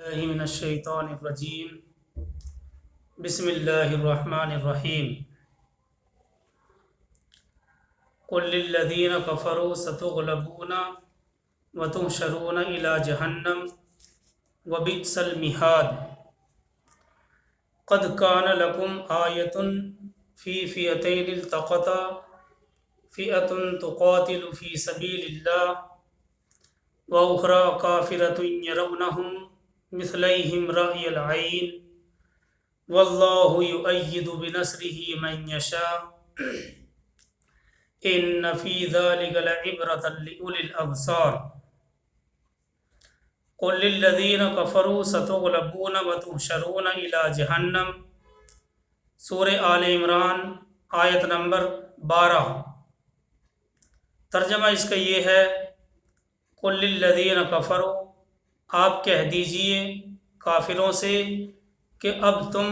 باللہ من الشیطان الرجیم بسم اللہ الرحمن الرحیم قل للذین کفروا ستغلبون وتحشرون الی جہنم وبئس المہاد قد کان لکم آیۃ فی فئتین التقطا فئۃ تقاتل فی سبیل اللہ وأخرى كافرة يرونهم مثليهم رأي العين والله يؤيد بنصره من يشاء إن في ذلك لعبرة لأولي الأبصار قل للذين كفروا ستغلبون وتحشرون إلى جهنم سورہ آل عمران آیت نمبر 12۔ ترجمہ اس کا یہ ہے، قل للذین کفروا، آپ کہہ دیجئے کافروں سے کہ اب تم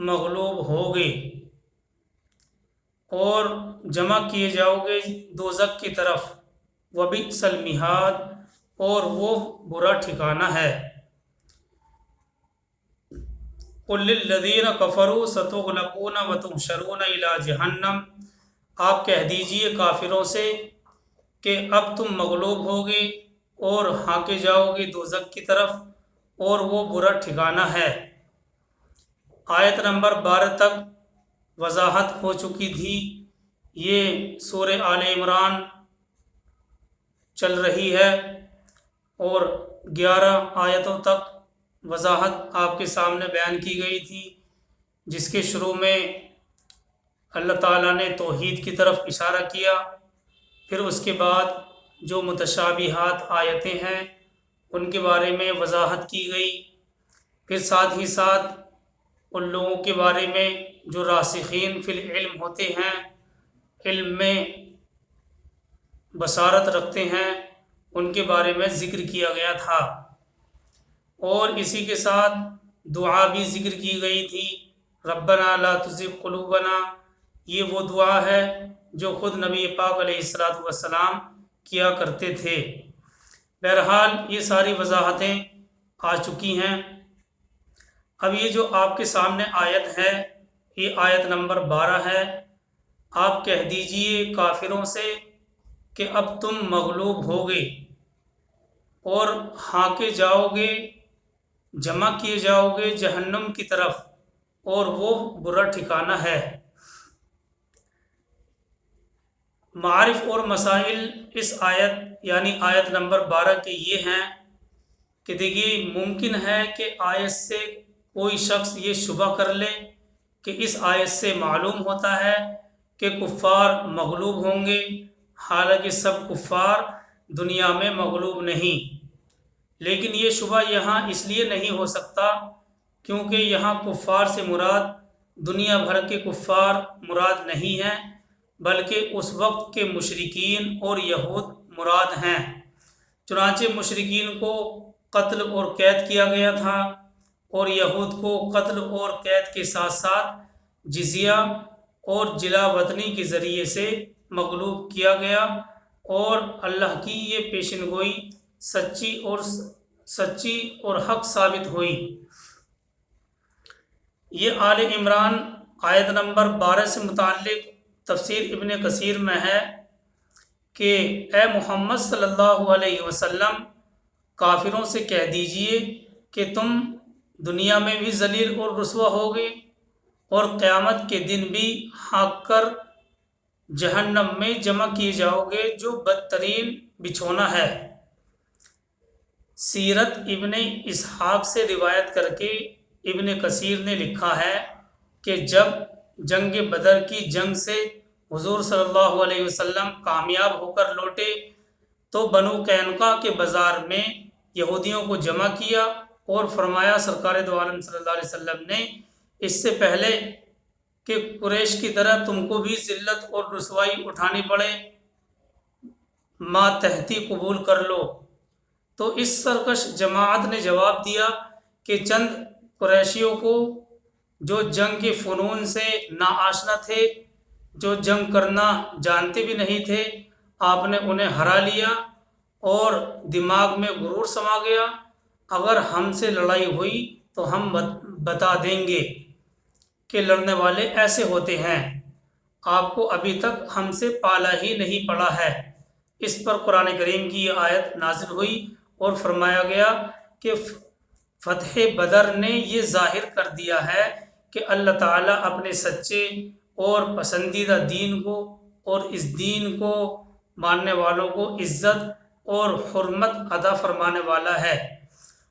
مغلوب ہوگے اور جمع کیے جاؤ گے دوزخ کی طرف، وبئس المہاد، اور وہ برا ٹھکانہ ہے۔ قل للذین کفروا ستغلبون وتحشرون الی جہنم، آپ کہہ دیجئے کافروں سے کہ اب تم مغلوب ہوگے اور ہانکے جاؤ گے دوزخ کی طرف اور وہ برا ٹھکانہ ہے۔ آیت نمبر 12 تک وضاحت ہو چکی تھی۔ یہ سورہ آل عمران چل رہی ہے اور 11 آیتوں تک وضاحت آپ کے سامنے بیان کی گئی تھی، جس کے شروع میں اللہ تعالیٰ نے توحید کی طرف اشارہ کیا، پھر اس کے بعد جو متشابہات آیتیں ہیں ان کے بارے میں وضاحت کی گئی، پھر ساتھ ہی ساتھ ان لوگوں کے بارے میں جو راسخین فی العلم ہوتے ہیں، علم میں بصارت رکھتے ہیں، ان کے بارے میں ذکر کیا گیا تھا، اور اسی کے ساتھ دعا بھی ذکر کی گئی تھی، ربنا لا تزغ قلوبنا۔ یہ وہ دعا ہے جو خود نبی پاک علیہ السلام کیا کرتے تھے۔ بہرحال یہ ساری وضاحتیں آ چکی ہیں۔ اب یہ جو آپ کے سامنے آیت ہے، یہ آیت نمبر 12 ہے۔ آپ کہہ دیجئے کافروں سے کہ اب تم مغلوب ہوگے اور ہانکے جاؤ گے، جمع کیے جاؤ گے جہنم کی طرف، اور وہ برا ٹھکانہ ہے۔ معارف اور مسائل اس آیت یعنی آیت نمبر 12 کے یہ ہیں کہ دیکھیے، ممکن ہے کہ آیت سے کوئی شخص یہ شبہ کر لے کہ اس آیت سے معلوم ہوتا ہے کہ کفار مغلوب ہوں گے، حالانکہ سب کفار دنیا میں مغلوب نہیں۔ لیکن یہ شبہ یہاں اس لیے نہیں ہو سکتا کیونکہ یہاں کفار سے مراد دنیا بھر کے کفار مراد نہیں ہیں، بلکہ اس وقت کے مشرکین اور یہود مراد ہیں۔ چنانچہ مشرکین کو قتل اور قید کیا گیا تھا، اور یہود کو قتل اور قید کے ساتھ ساتھ جزیہ اور جلا وطنی کے ذریعے سے مغلوب کیا گیا، اور اللہ کی یہ پیشن گوئی سچی اور حق ثابت ہوئی۔ یہ آل عمران آیت نمبر 12 سے متعلق تفسیر ابن کثیر میں ہے کہ اے محمد صلی اللہ علیہ وسلم، کافروں سے کہہ دیجئے کہ تم دنیا میں بھی ذلیل اور رسوا ہوگے اور قیامت کے دن بھی ہانک کر جہنم میں جمع کیے جاؤ گے، جو بدترین بچھونا ہے۔ سیرت ابن اسحاق سے روایت کر کے ابن کثیر نے لکھا ہے کہ جب جنگ بدر کی جنگ سے حضور صلی اللہ علیہ وسلم کامیاب ہو کر لوٹے تو بنو قینقاع کے بازار میں یہودیوں کو جمع کیا اور فرمایا، سرکار دو عالم صلی اللہ علیہ وسلم نے اس سے پہلے کہ قریش کی طرح تم کو بھی ذلت اور رسوائی اٹھانی پڑے، ماتحتی قبول کر لو۔ تو اس سرکش جماعت نے جواب دیا کہ چند قریشیوں کو جو جنگ کے فنون سے ناآشنا تھے، جو جنگ کرنا جانتے بھی نہیں تھے، آپ نے انہیں ہرا لیا اور دماغ میں غرور سما گیا اگر ہم سے لڑائی ہوئی تو ہم بتا دیں گے کہ لڑنے والے ایسے ہوتے ہیں، آپ کو ابھی تک ہم سے پالا ہی نہیں پڑا ہے۔ اس پر قرآن کریم کی یہ آیت نازل ہوئی اور فرمایا گیا کہ فتح بدر نے یہ ظاہر کر دیا ہے کہ اللہ تعالیٰ اپنے سچے اور پسندیدہ دین کو اور اس دین کو ماننے والوں کو عزت اور حرمت عطا فرمانے والا ہے۔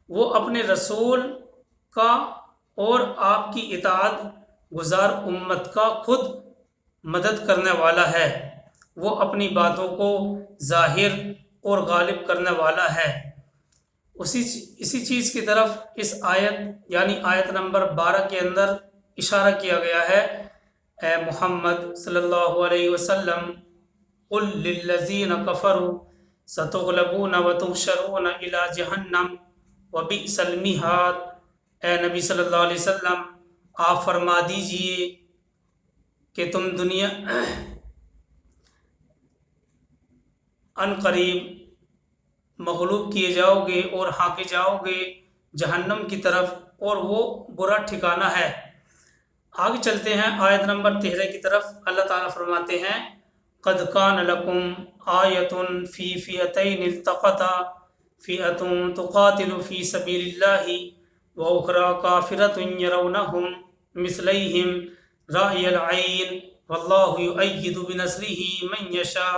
وہ اپنے رسول کا اور آپ کی اطاعت گزار امت کا خود مدد کرنے والا ہے۔ وہ اپنی باتوں کو ظاہر اور غالب کرنے والا ہے۔ اسی چیز کی طرف اس آیت یعنی آیت نمبر 12 کے اندر اشارہ کیا گیا ہے۔ اے محمد صلی اللہ علیہ وسلم، قل للذین کفروا ستغلبون وتحشرون الی جہنم وبئس المہاد۔ اے نبی صلی اللہ علیہ وسلم، آپ فرما دیجئے کہ تم دنیا ان قریب مغلوب کیے جاؤ گے اور ہانکے جاؤ گے جہنم کی طرف، اور وہ برا ٹھکانہ ہے۔ آگے چلتے ہیں آیت نمبر 13 کی طرف۔ اللہ تعالیٰ فرماتے ہیں قد کان لکم آیۃ فی فئتین التقطا فئۃ تقاتل فی سبیل اللہ واخری کافرۃ یرونہم مثلیہم رأی العین واللہ یؤید بنصرہ من یشاء۔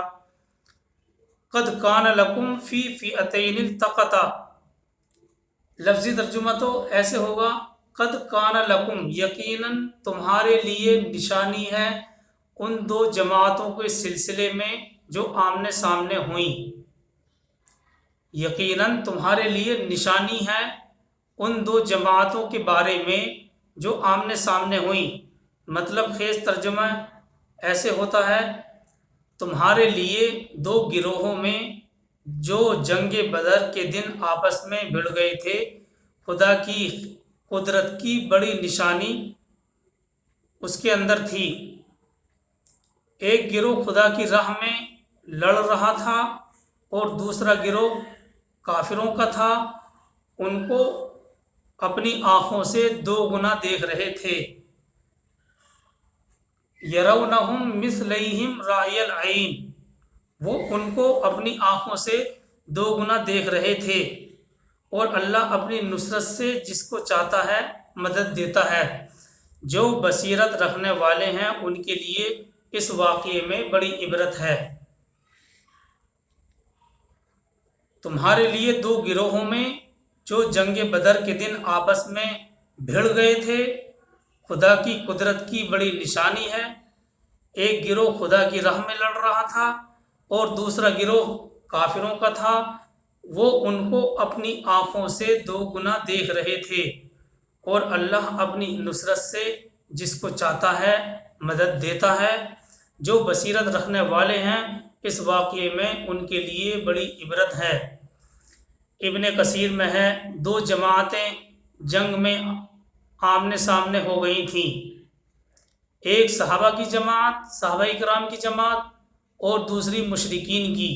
قد کان لکم فی فئتین التقطا، لفظی ترجمہ تو ایسے ہوگا قد کان لکم، یقیناً تمہارے لیے نشانی ہے ان دو جماعتوں کے سلسلے میں جو آمنے سامنے ہوئیں۔ یقیناً تمہارے لیے نشانی ہے ان دو جماعتوں کے بارے میں جو آمنے سامنے ہوئیں۔ مطلب خیز ترجمہ ایسے ہوتا ہے تمہارے لیے دو گروہوں میں جو جنگ بدر کے دن آپس میں بھڑ گئے تھے، خدا کی قدرت کی بڑی نشانی اس کے اندر تھی۔ ایک گروہ خدا کی راہ میں لڑ رہا تھا اور دوسرا گروہ کافروں کا تھا، ان کو اپنی آنکھوں سے دو گنا دیکھ رہے تھے۔ یرونہم مثلیہم رأی العین، وہ ان کو اپنی آنکھوں سے دو گنا دیکھ رہے تھے، اور اللہ اپنی نصرت سے جس کو چاہتا ہے مدد دیتا ہے۔ جو بصیرت رکھنے والے ہیں ان کے لیے اس واقعے میں بڑی عبرت ہے۔ تمہارے لیے دو گروہوں میں جو جنگ بدر کے دن آپس میں بھڑ گئے تھے، خدا کی قدرت کی بڑی نشانی ہے۔ ایک گروہ خدا کی راہ میں لڑ رہا تھا اور دوسرا گروہ کافروں کا تھا، وہ ان کو اپنی آنکھوں سے دو گنا دیکھ رہے تھے، اور اللہ اپنی نصرت سے جس کو چاہتا ہے مدد دیتا ہے۔ جو بصیرت رکھنے والے ہیں اس واقعے میں ان کے لیے بڑی عبرت ہے۔ ابن کثیر میں ہے دو جماعتیں جنگ میں آمنے سامنے ہو گئی تھیں، ایک صحابہ کی جماعت، صحابہ کرام کی جماعت، اور دوسری مشرکین کی۔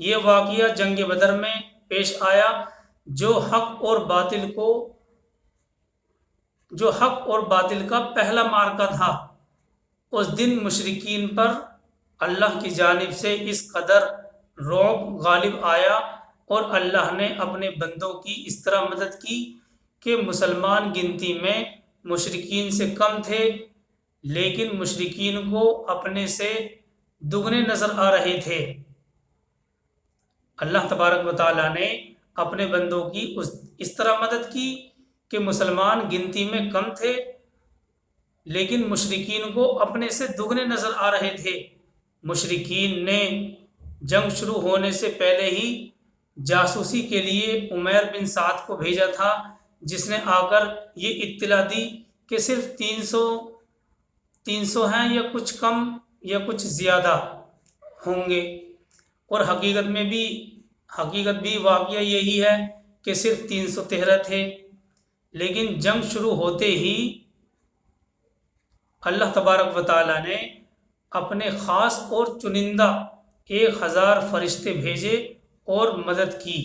یہ واقعہ جنگ بدر میں پیش آیا جو حق اور باطل کا پہلا معرکہ تھا۔ اس دن مشرکین پر اللہ کی جانب سے اس قدر رعب غالب آیا اور اللہ نے اپنے بندوں کی اس طرح مدد کی کہ مسلمان گنتی میں مشرکین سے کم تھے، لیکن مشرکین کو اپنے سے دگنے نظر آ رہے تھے۔ اللہ تبارک و تعالیٰ نے اپنے بندوں کی اس طرح مدد کی کہ مسلمان گنتی میں کم تھے لیکن مشرکین کو اپنے سے دگنے نظر آ رہے تھے۔ مشرکین نے جنگ شروع ہونے سے پہلے ہی جاسوسی کے لیے عمیر بن سعد کو بھیجا تھا، جس نے آ کر یہ اطلاع دی کہ صرف 300 ہیں یا کچھ کم یا کچھ زیادہ ہوں گے، اور حقیقت بھی واقعہ یہی ہے کہ صرف 313 تھے۔ لیکن جنگ شروع ہوتے ہی اللہ تبارک و تعالیٰ نے اپنے خاص اور چنندہ 1000 فرشتے بھیجے اور مدد کی۔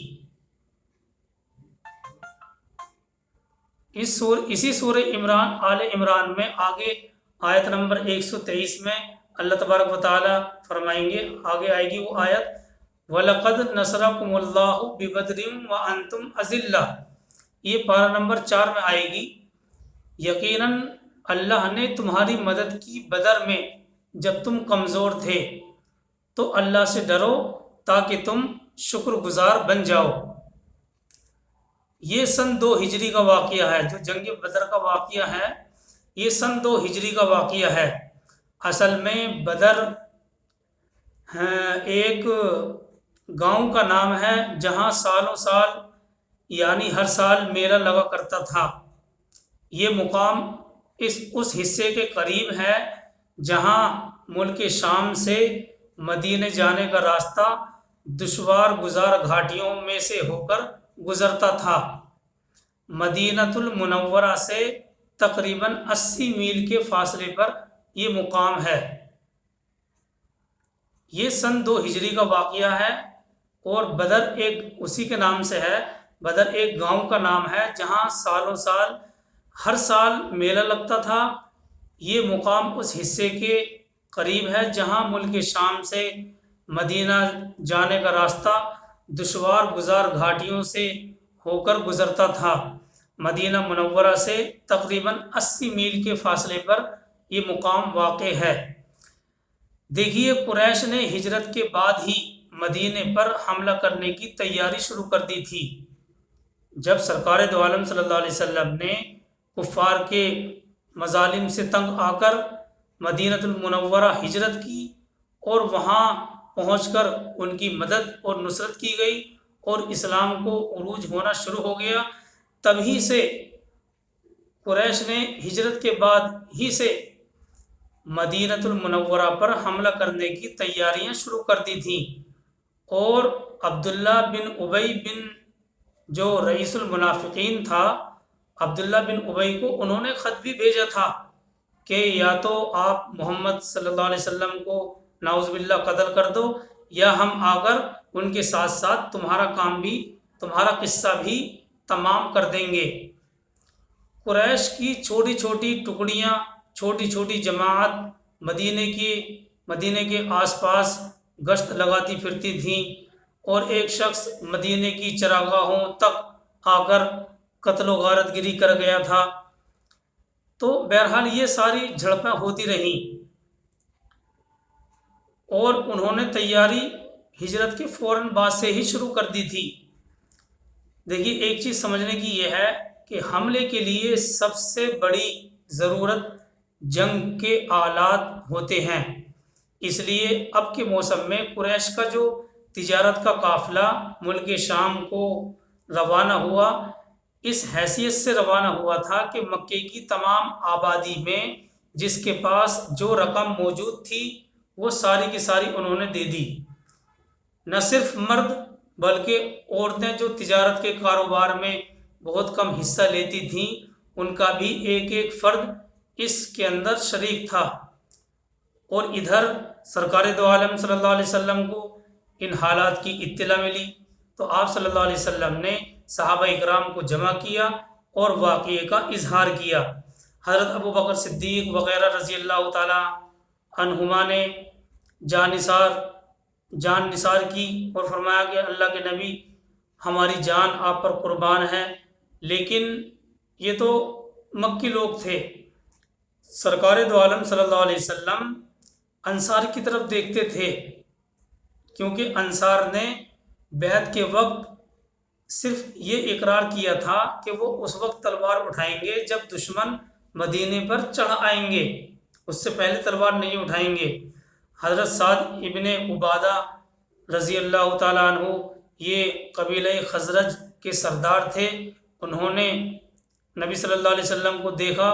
اسی سورہ عمران آل عمران میں آگے آیت نمبر 123 میں اللہ تبارک و تعالی فرمائیں گے، آگے آئے گی وہ آیت، وَلَقَدْ نَصَرَكُمُ اللَّهُ بِبَدْرٍ وَأَنْتُمْ أَذِلَّةٌ، یہ پارہ نمبر 4 میں آئے گی، یقیناً اللہ نے تمہاری مدد کی بدر میں جب تم کمزور تھے، تو اللہ سے ڈرو تاکہ تم شکر گزار بن جاؤ۔ یہ سن 2 ہجری کا واقعہ ہے، جو جنگ بدر کا واقعہ ہے یہ سن 2 ہجری کا واقعہ ہے۔ اصل میں بدر ایک گاؤں کا نام ہے جہاں سالوں سال یعنی ہر سال میلہ لگا کرتا تھا۔ یہ مقام اس حصے کے قریب ہے جہاں ملک شام سے مدینے جانے کا راستہ دشوار گزار گھاٹیوں میں سے ہو کر گزرتا تھا۔ مدینۃ المنورہ سے تقریباً 80 میل کے فاصلے پر یہ مقام ہے۔ یہ سن 2 ہجری کا واقعہ ہے، اور بدر ایک اسی کے نام سے ہے۔ بدر ایک گاؤں کا نام ہے جہاں سالوں سال ہر سال میلہ لگتا تھا۔ یہ مقام اس حصے کے قریب ہے جہاں ملک شام سے مدینہ جانے کا راستہ دشوار گزار گھاٹیوں سے ہو کر گزرتا تھا۔ مدینہ منورہ سے تقریباً 80 میل کے فاصلے پر یہ مقام واقع ہے۔ دیکھیے، قریش نے ہجرت کے بعد ہی مدینے پر حملہ کرنے کی تیاری شروع کر دی تھی۔ جب سرکار دو عالم صلی اللہ علیہ وسلم نے کفار کے مظالم سے تنگ آ کر مدینۃ المنورہ ہجرت کی اور وہاں پہنچ کر ان کی مدد اور نصرت کی گئی اور اسلام کو عروج ہونا شروع ہو گیا، تبھی سے قریش نے ہجرت کے بعد ہی سے مدینۃ المنورہ پر حملہ کرنے کی تیاریاں شروع کر دی تھیں، اور عبداللہ بن ابی بن جو رئیس المنافقین تھا، عبداللہ بن ابی کو انہوں نے خط بھی بھیجا تھا کہ یا تو آپ محمد صلی اللہ علیہ وسلم کو نعوذ باللہ قتل کر دو، یا ہم آ کر ان کے ساتھ ساتھ تمہارا کام بھی، تمہارا قصہ بھی تمام کر دیں گے۔ قریش کی چھوٹی چھوٹی ٹکڑیاں، چھوٹی چھوٹی جماعت مدینے کے آس پاس گشت لگاتی پھرتی تھیں، اور ایک شخص مدینے کی چراگاہوں تک آ کر قتل و غارت گری کر گیا تھا۔ تو بہرحال یہ ساری جھڑپیں ہوتی رہیں، اور انہوں نے تیاری ہجرت کے فوراً بعد سے ہی شروع کر دی تھی۔ دیکھیے، ایک چیز سمجھنے کی یہ ہے کہ حملے کے لیے سب سے بڑی ضرورت جنگ کے آلات ہوتے ہیں۔ اس لیے اب کے موسم میں قریش کا جو تجارت کا قافلہ ملک شام کو روانہ ہوا، اس حیثیت سے روانہ ہوا تھا کہ مکے کی تمام آبادی میں جس کے پاس جو رقم موجود تھی وہ ساری کی ساری انہوں نے دے دی۔ نہ صرف مرد بلکہ عورتیں جو تجارت کے کاروبار میں بہت کم حصہ لیتی تھیں، ان کا بھی ایک ایک فرد اس کے اندر شریک تھا۔ اور ادھر سرکار دو عالم صلی اللہ علیہ وسلم کو ان حالات کی اطلاع ملی، تو آپ صلی اللہ علیہ وسلم نے صحابہ اکرام کو جمع کیا اور واقعے کا اظہار کیا۔ حضرت ابو بکر صدیق وغیرہ رضی اللہ تعالی عنہما نے جان نثار کی اور فرمایا کہ اللہ کے نبی، ہماری جان آپ پر قربان ہے۔ لیکن یہ تو مکی لوگ تھے۔ سرکار دو عالم صلی اللہ علیہ وسلم انصار کی طرف دیکھتے تھے، کیونکہ انصار نے بیعت کے وقت صرف یہ اقرار کیا تھا کہ وہ اس وقت تلوار اٹھائیں گے جب دشمن مدینے پر چڑھ آئیں گے، اس سے پہلے تلوار نہیں اٹھائیں گے۔ حضرت سعد ابن عبادہ رضی اللہ تعالیٰ عنہ یہ قبیلہ خزرج کے سردار تھے، انہوں نے نبی صلی اللہ علیہ وسلم کو دیکھا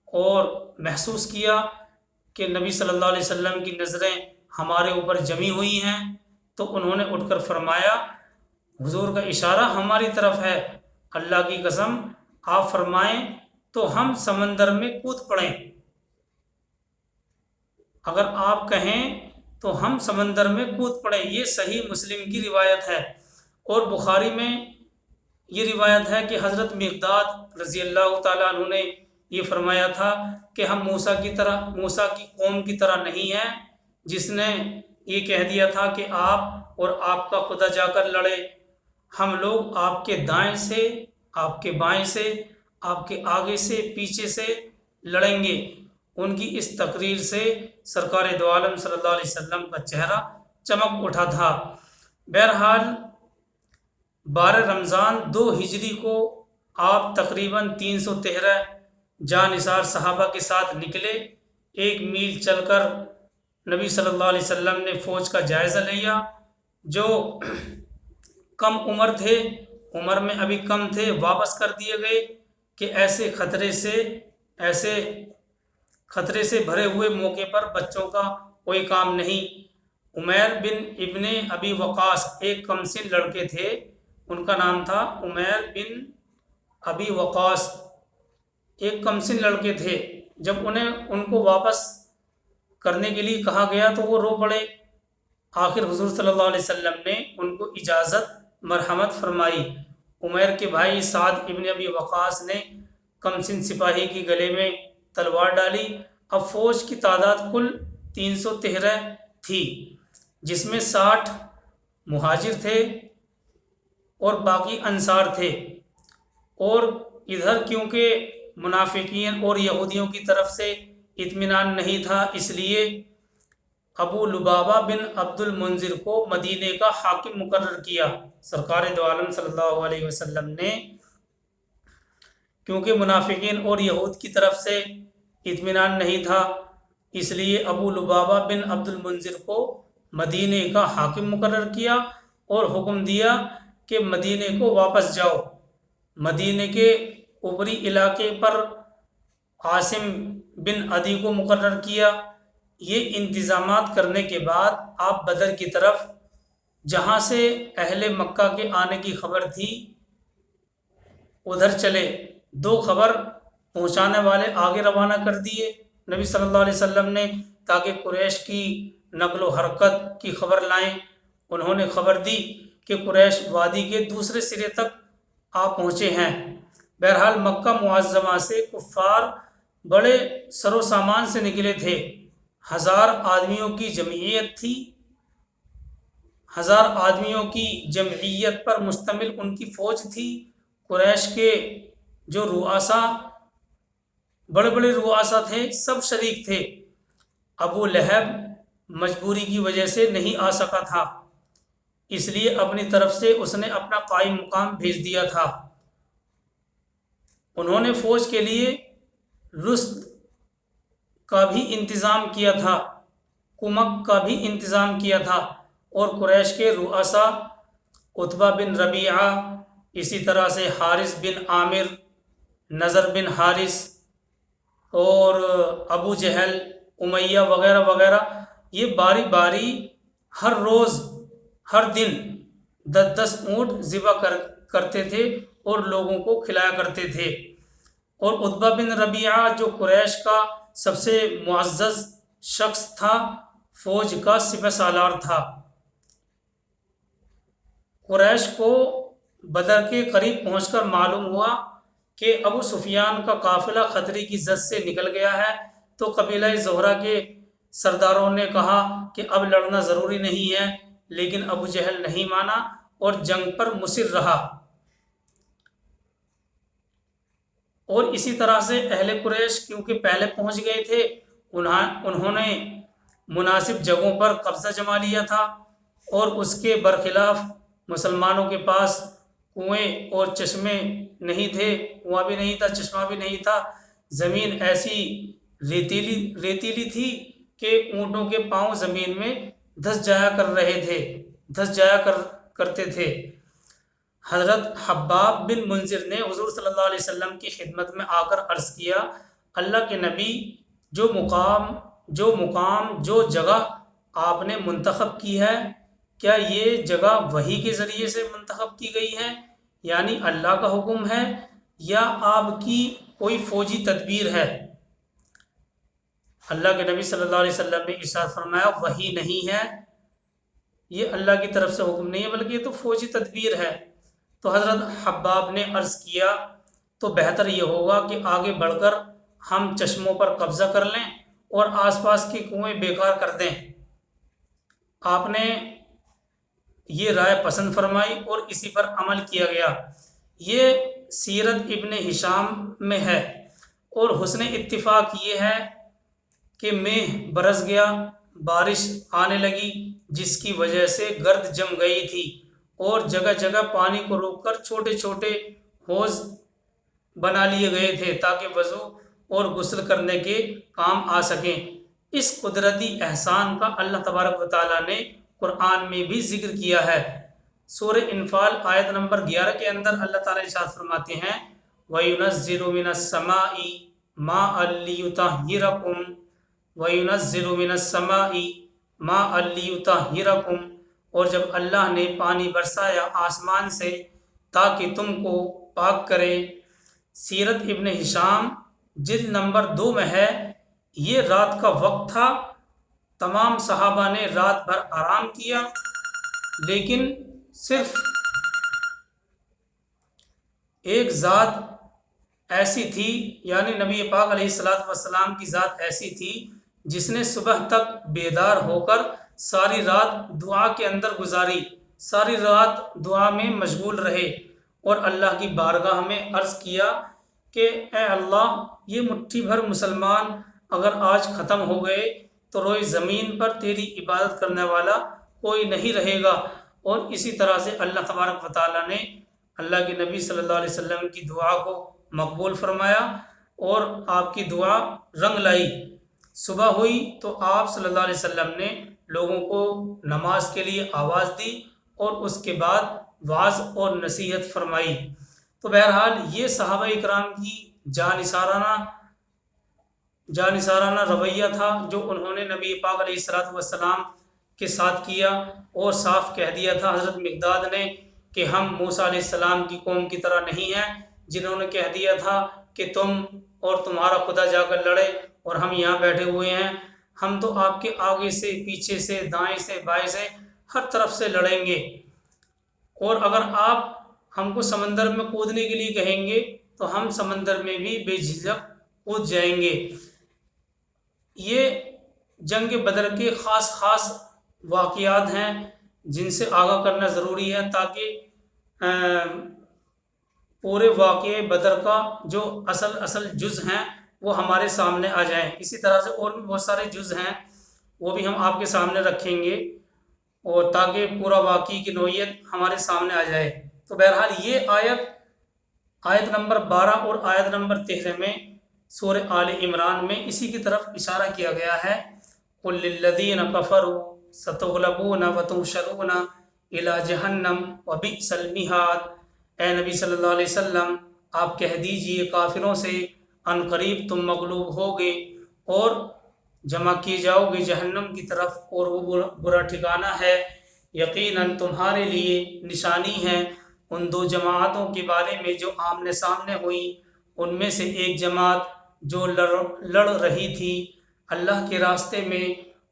اور محسوس کیا کہ نبی صلی اللہ علیہ وسلم کی نظریں ہمارے اوپر جمی ہوئی ہیں، تو انہوں نے اٹھ کر فرمایا، حضور کا اشارہ ہماری طرف ہے، اللہ کی قسم آپ فرمائیں تو ہم سمندر میں کود پڑیں، اگر آپ کہیں تو ہم سمندر میں کود پڑیں۔ یہ صحیح مسلم کی روایت ہے، اور بخاری میں یہ روایت ہے کہ حضرت مقداد رضی اللہ تعالیٰ عنہ نے یہ فرمایا تھا کہ ہم موسیٰ کی قوم کی طرح نہیں ہیں جس نے یہ کہہ دیا تھا کہ آپ اور آپ کا خدا جا کر لڑے۔ ہم لوگ آپ کے دائیں سے، آپ کے بائیں سے، آپ کے آگے سے، پیچھے سے لڑیں گے۔ ان کی اس تقریر سے سرکار دو عالم صلی اللہ علیہ وسلم کا چہرہ چمک اٹھا تھا۔ بہرحال 12 رمضان 2 ہجری کو آپ تقریباً 313 جانثار صحابہ کے ساتھ نکلے۔ 1 میل چل کر نبی صلی اللہ علیہ وسلم نے فوج کا جائزہ لیا۔ جو کم عمر تھے، عمر میں ابھی کم تھے، واپس کر دیے گئے کہ ایسے خطرے سے بھرے ہوئے موقع پر بچوں کا کوئی کام نہیں۔ عمیر بن ابن ابی وقاص ایک کمسن لڑکے تھے، ان کا نام تھا عمیر بن ابی وقاص، ایک کمسن لڑکے تھے۔ جب ان کو واپس کرنے کے لیے کہا گیا تو وہ رو پڑے۔ آخر حضور صلی اللہ علیہ وسلم نے ان کو اجازت مرحمت فرمائی۔ عمیر کے بھائی سعد ابن ابی وقاص نے کمسن سپاہی کے گلے میں تلوار ڈالی۔ اب فوج کی تعداد کل 313 تھی، جس میں 60 مہاجر تھے اور باقی انصار تھے۔ اور ادھر کیونکہ منافقین اور یہودیوں کی طرف سے اطمینان نہیں تھا، اس لیے ابو لبابہ بن عبد المنذر کو مدینے کا حاکم مقرر کیا۔ سرکار دو عالم صلی اللہ علیہ وسلم نے کیونکہ منافقین اور یہود کی طرف سے اطمینان نہیں تھا، اس لیے ابو لبابہ بن عبد المنذر کو مدینے کا حاکم مقرر کیا اور حکم دیا کہ مدینے کو واپس جاؤ۔ مدینے کے اوپری علاقے پر عاصم بن عدی کو مقرر کیا۔ یہ انتظامات کرنے کے بعد آپ بدر کی طرف، جہاں سے اہل مکہ کے آنے کی خبر تھی، ادھر چلے۔ 2 خبر پہنچانے والے آگے روانہ کر دیے نبی صلی اللہ علیہ وسلم نے، تاکہ قریش کی نقل و حرکت کی خبر لائیں۔ انہوں نے خبر دی کہ قریش وادی کے دوسرے سرے تک آ پہنچے ہیں۔ بہرحال مکہ معظمہ سے کفار بڑے سر و سامان سے نکلے تھے۔ 1000 آدمیوں کی جمعیت تھی۔ 1000 آدمیوں کی جمعیت پر مشتمل ان کی فوج تھی۔ قریش کے جو بڑے بڑے رؤسا تھے، سب شریک تھے۔ ابو لہب مجبوری کی وجہ سے نہیں آ سکا تھا، اس لیے اپنی طرف سے اس نے اپنا قائم مقام بھیج دیا تھا۔ انہوں نے فوج کے لیے رست کا بھی انتظام کیا تھا، کمک کا بھی انتظام کیا تھا، اور قریش کے رؤسا عتبہ بن ربیعہ، اسی طرح سے حارث بن عامر، نضر بن حارث اور ابو جہل، امیہ وغیرہ وغیرہ، یہ باری باری ہر روز ہر دن 10 اونٹ ذبح کرتے تھے اور لوگوں کو کھلایا کرتے تھے۔ اور عتبہ بن ربیعہ جو قریش کا سب سے معزز شخص تھا، فوج کا سپہ سالار تھا۔ قریش کو بدر کے قریب پہنچ کر معلوم ہوا کہ ابو سفیان کا قافلہ خطرے کی زد سے نکل گیا ہے، تو قبیلہ زہرہ کے سرداروں نے کہا کہ اب لڑنا ضروری نہیں ہے، لیکن ابو جہل نہیں مانا اور جنگ پر مصر رہا۔ اور اسی طرح سے اہل قریش کیونکہ پہلے پہنچ گئے تھے، انہوں نے مناسب جگہوں پر قبضہ جما لیا تھا، اور اس کے برخلاف مسلمانوں کے پاس کنویں اور چشمے نہیں تھے، کنواں بھی نہیں تھا، چشمہ بھی نہیں تھا۔ زمین ایسی ریتیلی تھی کہ اونٹوں کے پاؤں زمین میں دھس جایا کرتے تھے۔ حضرت حباب بن منذر نے حضور صلی اللہ علیہ وسلم کی خدمت میں آ کر عرض کیا، اللہ کے نبی، جو مقام جو جگہ آپ نے منتخب کی ہے، کیا یہ جگہ وحی کے ذریعے سے منتخب کی گئی ہے، یعنی اللہ کا حکم ہے، یا آپ کی کوئی فوجی تدبیر ہے؟ اللہ کے نبی صلی اللہ علیہ وسلم نے ارشاد فرمایا، وحی نہیں ہے، یہ اللہ کی طرف سے حکم نہیں ہے، بلکہ یہ تو فوجی تدبیر ہے۔ تو حضرت حباب نے عرض کیا تو بہتر یہ ہوگا کہ آگے بڑھ کر ہم چشموں پر قبضہ کر لیں اور آس پاس کے کنویں بیکار کر دیں۔ آپ نے یہ رائے پسند فرمائی اور اسی پر عمل کیا گیا۔ یہ سیرت ابن ہشام میں ہے، اور حسن اتفاق یہ ہے کہ مہ برس گیا، بارش آنے لگی، جس کی وجہ سے گرد جم گئی تھی اور جگہ جگہ پانی کو روک کر چھوٹے چھوٹے حوض بنا لیے گئے تھے تاکہ وضو اور غسل کرنے کے کام آ سکیں۔ اس قدرتی احسان کا اللہ تبارک و تعالیٰ نے قرآن میں بھی ذکر کیا ہے۔ سورہ انفال آیت نمبر 11 کے اندر اللہ تعالیٰ ارشاد فرماتے ہیں وَيُنَزِّلُ مِنَ السَّمَاءِ مَاءً لِيُطَهِّرَكُمْ وَيُنَزِّلُ مِنَ السَّمَاءِ مَاءً لِيُطَهِّرَكُمْ، اور جب اللہ نے پانی برسایا آسمان سے تاکہ تم کو پاک کرے۔ سیرت ابن ہشام جلد نمبر 2 میں ہے۔ یہ رات کا وقت تھا، تمام صحابہ نے رات بھر آرام کیا، لیکن صرف ایک ذات ایسی تھی، یعنی نبی پاک علیہ السلام کی ذات ایسی تھی جس نے صبح تک بیدار ہو کر ساری رات دعا کے اندر گزاری، ساری رات دعا میں مشغول رہے اور اللہ کی بارگاہ میں عرض کیا کہ اے اللہ، یہ مٹھی بھر مسلمان اگر آج ختم ہو گئے تو روئے زمین پر تیری عبادت کرنے والا کوئی نہیں رہے گا۔ اور اسی طرح سے اللہ تبارک و تعالیٰ نے اللہ کے نبی صلی اللہ علیہ وسلم کی دعا کو مقبول فرمایا اور آپ کی دعا رنگ لائی۔ صبح ہوئی تو آپ صلی اللہ علیہ وسلم نے لوگوں کو نماز کے لیے آواز دی اور اس کے بعد وعظ اور نصیحت فرمائی۔ تو بہرحال یہ صحابہ اکرام کی جانثارانہ رویہ تھا جو انہوں نے نبی پاک علیہ السلام کے ساتھ کیا، اور صاف کہہ دیا تھا حضرت مقداد نے کہ ہم موسیٰ علیہ السلام کی قوم کی طرح نہیں ہیں، جنہوں نے کہہ دیا تھا کہ تم اور تمہارا خدا جا کر لڑے اور ہم یہاں بیٹھے ہوئے ہیں، ہم تو آپ کے آگے سے، پیچھے سے، دائیں سے، بائیں سے، ہر طرف سے لڑیں گے، اور اگر آپ ہم کو سمندر میں کودنے کے لیے کہیں گے تو ہم سمندر میں بھی بے جھجک کود جائیں گے۔ یہ جنگ بدر کے خاص واقعات ہیں جن سے آگاہ کرنا ضروری ہے تاکہ پورے واقعے بدر کا جو اصل جز ہیں وہ ہمارے سامنے آ جائیں۔ اسی طرح سے اور بھی بہت سارے جز ہیں، وہ بھی ہم آپ کے سامنے رکھیں گے، اور تاکہ پورا واقعی کی نوعیت ہمارے سامنے آ جائے۔ تو بہرحال یہ آیت نمبر 12 اور آیت نمبر 13 میں سورہ آل عمران میں اسی کی طرف اشارہ کیا گیا ہے۔ قُلْ لِلَّذِينَ كَفَرُوا سَتُغْلَبُونَ وَتُحْشَرُونَ إِلَىٰ جَهَنَّمَ وَبِئْسَ الْمِہَادُ، اے نبی صلی اللہ علیہ وسلم آپ کہہ دیجئے کافروں سے ان قریب تم مغلوب ہوگے اور جمع کیے جاؤ گے جہنم کی طرف، اور وہ برا ٹھکانہ ہے۔ یقیناً تمہارے لیے نشانی ہے ان دو جماعتوں کے بارے میں جو آمنے سامنے ہوئی، ان میں سے ایک جماعت جو لڑ رہی تھی اللہ کے راستے میں،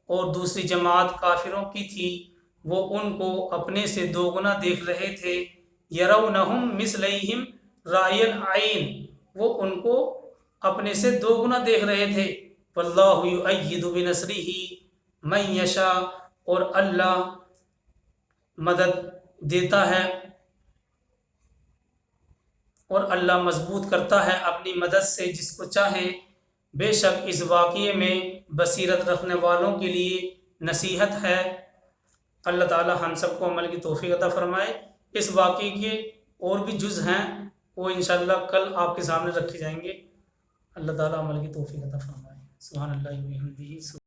اور دوسری جماعت کافروں کی تھی، وہ ان کو اپنے سے دوگنا دیکھ رہے تھے۔ یرونہم مثلیہم رأی العین، وہ ان کو اپنے سے دوگنا دیکھ رہے تھے۔ واللہ یؤید بنصرہ من یشاء، اور اللہ مدد دیتا ہے اور اللہ مضبوط کرتا ہے اپنی مدد سے جس کو چاہے۔ بے شک اس واقعے میں بصیرت رکھنے والوں کے لیے نصیحت ہے۔ اللہ تعالی ہم سب کو عمل کی توفیق عطا فرمائے۔ اس واقعے کے اور بھی جز ہیں، وہ انشاءاللہ کل آپ کے سامنے رکھے جائیں گے۔ اللہ تعالی عمل کی توفیق عطا فرمائے۔ سبحان اللہ و بحمدہ۔